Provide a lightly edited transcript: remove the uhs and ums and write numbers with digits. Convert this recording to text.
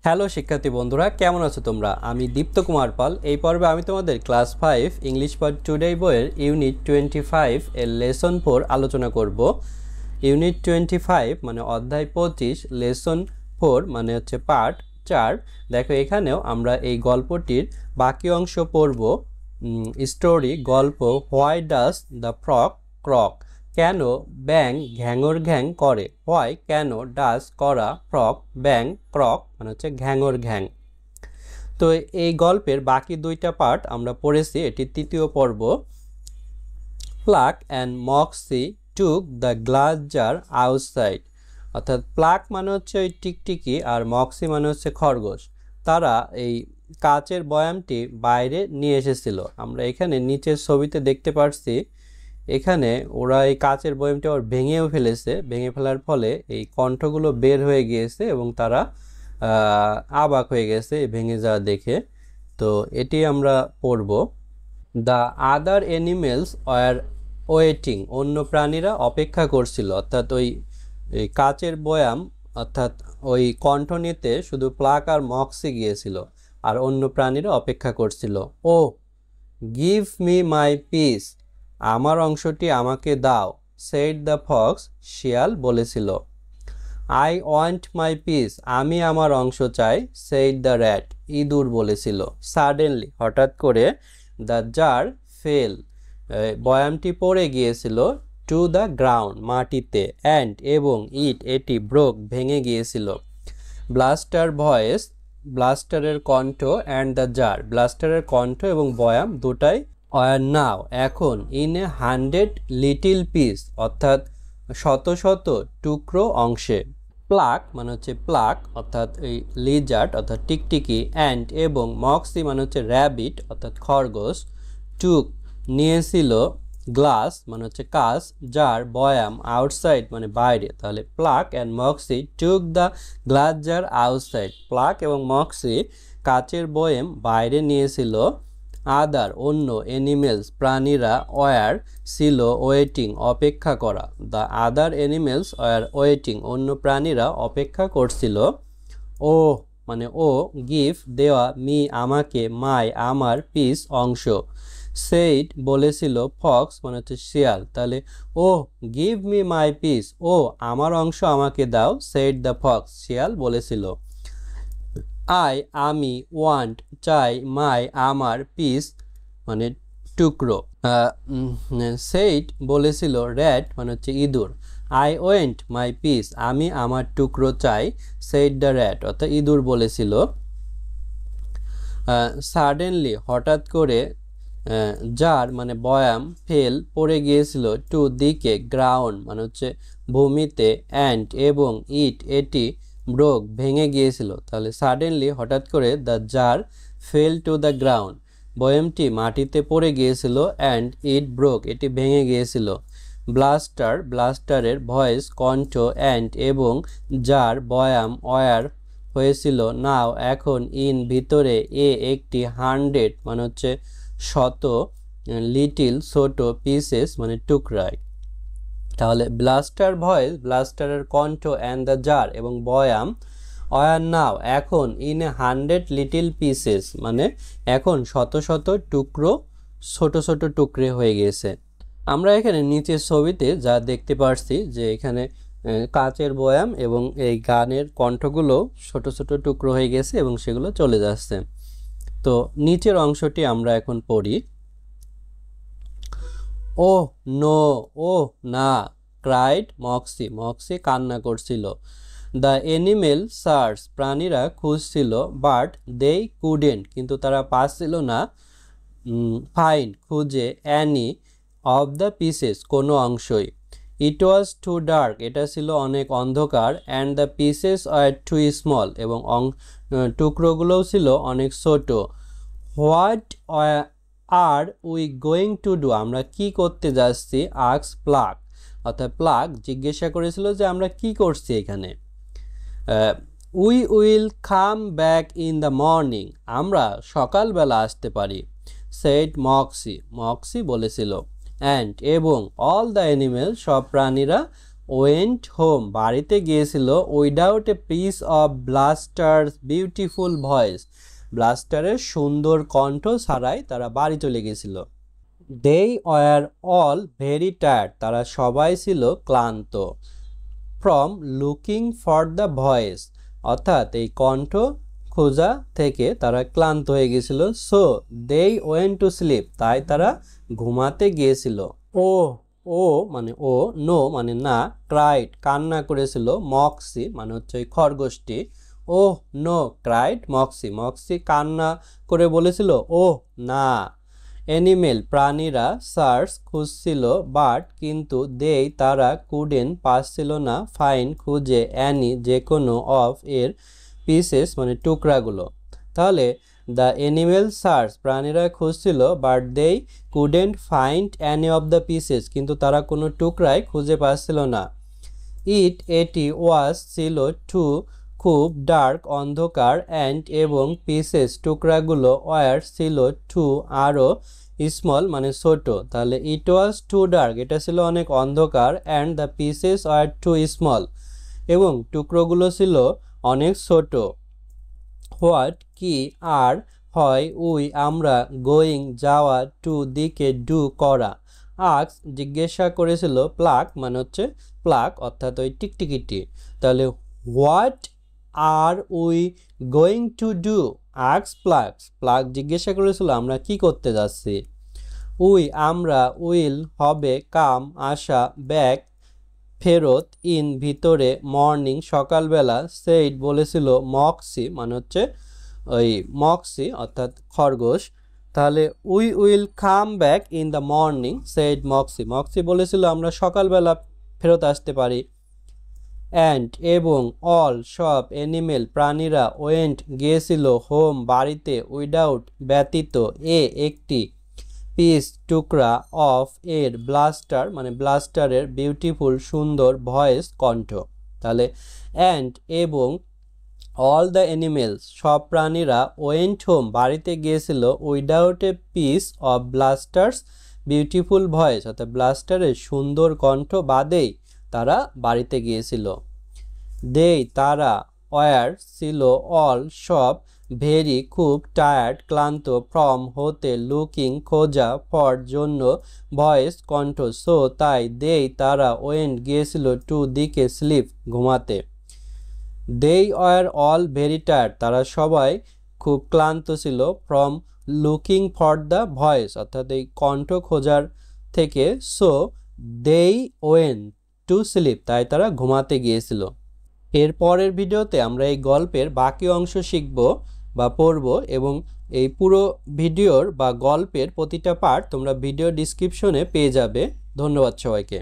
Hello শিক্ষার্থী বন্ধুরা, কেমন আছো তোমরা? আমি দীপ্ত কুমার পাল। এই পর্বে আমি তোমাদের ক্লাস 5 ইংলিশ ফর টুডে বইয়ের ইউনিট 25 এর লেসন 4 আলোচনা করব। ইউনিট 25 মানে অধ্যায় 25, লেসন 4 মানে হচ্ছে পার্ট 4। দেখো এখানেও আমরা এই গল্পটির বাকি অংশ পড়ব। স্টোরি, গল্প। Why does the frog croak, কেন ব্যাং ঘ্যাঙর ঘ্যাং করে। হোয়াই কেন, ডাজ করা, ফ্রগ ব্যাং, ক্রক মানে হচ্ছে ঘ্যাঙর ঘ্যাং। তো এই গল্পের বাকি দুইটা পার্ট আমরা পড়েছি, এটি তৃতীয় পর্ব। Pluck and Moxie took the glass jar outside, অর্থাৎ প্লাক মানে হচ্ছে ওই টিকটিকি আর মক্সি মানে হচ্ছে খরগোশ। তারা এই কাচের বয়ামটি বাইরে নিয়ে এসেছিল। আমরা এখানে নিচের ছবিতে দেখতে পাচ্ছি, এখানে ওরা এই কাচের বয়ামটি আবার ভেঙেও ফেলেছে। ভেঙে ফেলার ফলে এই কণ্ঠগুলো বের হয়ে গিয়েছে এবং তারা অবাক হয়ে গেছে ভেঙে যাওয়া দেখে। তো এটি আমরা পড়ব। The other animals war waiting, অন্য প্রাণীরা অপেক্ষা করছিল। অর্থাৎ ওই কাচের বয়াম, অর্থাৎ ওই কণ্ঠ নিতে শুধু প্লাক আর মক্সি গিয়েছিল, আর অন্য প্রাণীরা অপেক্ষা করছিল। ও গিভ মি মাই পিস, আমার অংশটি আমাকে দাও। সেড দ্য ফক্স, শিয়াল বলেছিল। আই ওয়ান্ট মাই পিস, আমি আমার অংশ চাই। সেড দ্য র্যাট, ইঁদুর বলেছিল। সাডেনলি, হঠাৎ করে। দ্য জার ফেল, বয়ামটি পড়ে গিয়েছিল। টু দ্য গ্রাউন্ড, মাটিতে। অ্যান্ড, এবং। ইট, এটি। ব্রোক, ভেঙে গিয়েছিল। ব্লাস্টার ভয়েস, ব্লাস্টারের কণ্ঠ। অ্যান্ড দ্য জার, ব্লাস্টারের কণ্ঠ এবং বয়াম দুটাই। আর নাও, এখন। ইন এ 100 লিটিল পিস, অর্থাৎ শত শত টুকরো অংশে। প্লাক মানে হচ্ছে প্লাক, অর্থাৎ এই লিজার্ড অর্থাৎ টিকটিকি। অ্যান্ড, এবং। মক্সি মানে হচ্ছে র্যাবিট অর্থাৎ খরগোশ। টুক নিয়েছিল। গ্লাস মানে হচ্ছে কাঁচ। জার বয়াম। আউটসাইড মানে বাইরে। তাহলে Pluck and Moxie took the glass jar outside, Pluck এবং মক্সি কাচের বয়াম বাইরে নিয়েছিল। আদার, অন্য। অ্যানিমেলস, প্রাণীরা। ওয়ার, ছিল। ওয়েটিং, অপেক্ষা করা। The other animals war waiting, অন্য প্রাণীরা অপেক্ষা করছিল। ও মানে ও। গিভ, দেওয়া। মি, আমাকে। মাই, আমার। পিস, অংশ। সেইড, বলেছিল। ফক্স মানে হচ্ছে শিয়াল। তাহলে ও গিভ মি মাই পিস, ও আমার অংশ আমাকে দাও। সেইড দ্য ফক্স, শিয়াল বলেছিল। আই, আমি। ওয়ান্ট, চাই। মাই, আমার। পিস মানে টুকরো। সেইড, বলেছিল। র্যাট মানে হচ্ছে ইঁদুর। আই ওয়েন্ট মাই পিস, আমি আমার টুকরো চাই। সেইড দ্য র্যাট, অর্থাৎ ইঁদুর বলেছিল। সাডেনলি, হঠাৎ করে। জার মানে বয়াম। ফেল, পড়ে গিয়েছিল। টু, দিকে। গ্রাউন্ড মানে হচ্ছে ভূমিতে। অ্যান্ড, এবং। ইট, এটি। ব্রোক, ভেঙে গিয়েছিল। তাহলে সাডেনলি, হঠাৎ করে। The jar fell to the ground, বয়ামটি মাটিতে পড়ে গিয়েছিল। অ্যান্ড, ইট ব্রোক, এটি ভেঙে গিয়েছিল। ব্লাস্টার, ব্লাস্টারের ভয়েস, কণ্ঠ। অ্যান্ড, এবং। জার বয়াম। ওয়ার, হয়েছিল। নাও, এখন। ইন, ভিতরে। এ, একটি। 100 মানে হচ্ছে শত। লিটিল, ছোট। পিসেস মানে টুকরায়। তাহলে ব্লাস্টার ভয়েস, ব্লাস্টারের কণ্ঠ। অ্যান্ড দ্য জার, এবং বয়াম। ওয়ার নাও, এখন। ইন এ 100 লিটিল পিসেস মানে এখন শত শত টুকরো, ছোট ছোট টুকরে হয়ে গেছে। আমরা এখানে নিচের ছবিতে যা দেখতে পাচ্ছি যে এখানে কাচের বয়াম এবং এই গানের কণ্ঠগুলো ছোট ছোট টুকরো হয়ে গেছে এবং সেগুলো চলে যাচ্ছে। তো নিচের অংশটি আমরা এখন পড়ি। ও নো, ও না। ক্রাইড মক্সি, মক্সি কান্না করছিল। দ্য অ্যানিমেল সার্চ, প্রাণীরা খুঁজছিল। বাট দে কুডেন্ট, কিন্তু তারা পাচ্ছিল না। ফাইন্ড, খুঁজে। অ্যানি অফ দ্য পিসেস, কোনো অংশই। ইট ওয়াজ টু ডার্ক, এটা ছিল অনেক অন্ধকার। And the pieces are too small, এবং টুকরোগুলোও ছিল অনেক ছোট। What are we going to do, আমরা কি করতে যাচ্ছি। আক্স প্লাক, অর্থাৎ প্লাক জিজ্ঞাসা করেছিল যে আমরা কি করছি এখানে। We will come back in the morning, আমরা সকালবেলা আসতে পারি। সেড মক্সি, মক্সি বলেছিল। অ্যান্ড, এবং। অল দ্য অ্যানিমেল, সব প্রাণীরা। ওয়েন্ট হোম বাড়িতে গিয়েছিল without a piece of Blaster's beautiful voice, ব্লাস্টারের সুন্দর কণ্ঠ ছাড়াই তারা বাড়ি চলে গেছিল। They were all very tired, তারা সবাই ছিল ক্লান্ত। From looking for the voice, অর্থাৎ এই কণ্ঠ খোঁজা থেকে তারা ক্লান্ত হয়ে গেছিল। So they went to sleep, তাই তারা ঘুমাতে গিয়েছিল। ও ও মানে ও, নো মানে না, ক্রাইড কান্না করেছিল, মক্সি মানে হচ্ছে ওই খরগোশটি। ও নো ক্রাইড মক্সি, মক্সি কান্না করে বলেছিল ও না। অ্যানিমেল প্রাণীরা সার্চ খুঁজছিল, বাট কিন্তু দে তারা কুডেন পাচ্ছিল না, ফাইন খুঁজে, অ্যানি যে কোনো অফ এর পিসেস মানে টুকরাগুলো। তাহলে দ্য অ্যানিমেল সার্চ প্রাণীরা খুঁজছিল, but they couldn't find any of the pieces কিন্তু তারা কোনো টুকরাই খুঁজে পাচ্ছিল না। এটি ওয়াজ ছিল টু খুব ডার্ক অন্ধকার, অ্যান্ড এবং পিসেস টুকরাগুলো ওয়ার ছিল টু আরও স্মল মানে ছোট। তাহলে ইট ওয়াজ টু ডার্ক এটা ছিল অনেক অন্ধকার, and the pieces were too small এবং টুকরোগুলো ছিল অনেক ছোট। হোয়াট কি আর হয়, উই আমরা, গোয়িং যাওয়া, টু দিকে, ডু করা, আক্স জিজ্ঞাসা করেছিল, প্লাক মানে হচ্ছে প্লাক অর্থাৎ ওই টিকটিকিটি। তাহলে what are we going to do, asks Pluck, Pluck জিজ্ঞাসা করেছিল আমরা কি করতে যাচ্ছি। উই আমরা, উইল হবে, কাম আসা, ব্যাক ফেরত, ইন ভিতরে, মর্নিং সকালবেলা, সেইড বলেছিল, মক্সি মানে হচ্ছে ওই মক্সি অর্থাৎ খরগোশ। তাহলে we will come back in the morning, said Moxie, Moxie বলেছিল আমরা সকালবেলা ফেরত আসতে পারি। অ্যান্ড এবং, অল সব, অ্যানিমেল প্রাণীরা, ওয়েন্ট গিয়েছিল, হোম বাড়িতে, উইদাউট ব্যতীত, একটি, পিস টুকরা, অফ এর, ব্লাস্টার মানে ব্লাস্টারের, বিউটিফুল সুন্দর, ভয়েস কণ্ঠ। তাহলে অ্যান্ড এবং, অল দ্য অ্যানিমেলস সব প্রাণীরা, ওয়েন্ট হোম বাড়িতে গিয়েছিল, without a piece of Blasters beautiful voice অর্থাৎ ব্লাস্টারের সুন্দর কণ্ঠ বাদেই তারা বাড়িতে গিয়েছিল। দে তারা, ওয়ার ছিল, অল সব, ভেরি খুব, টায়ার্ড ক্লান্ত, ফ্রম হতে, লুকিং খোঁজা, ফর জন্য, ভয়েস কণ্ঠ, সো তাই, দে তারা, ওয়েন্ট গিয়েছিল, টু দিকে, স্লিপ ঘুমাতে। They were all very tired তারা সবাই খুব ক্লান্ত ছিল, from looking for the voice অর্থাৎ এই কণ্ঠ খোঁজার থেকে, so they went to sleep তাই তারা ঘুমাতে গিয়েছিল। এর পরের ভিডিওতে আমরা এই গল্পের বাকি অংশ শিখব বা পড়ব, এবং এই পুরো ভিডিওর বা গল্পের প্রতিটা পার্ট তোমরা ভিডিও ডিসক্রিপশনে পেয়ে যাবে। ধন্যবাদ সবাইকে।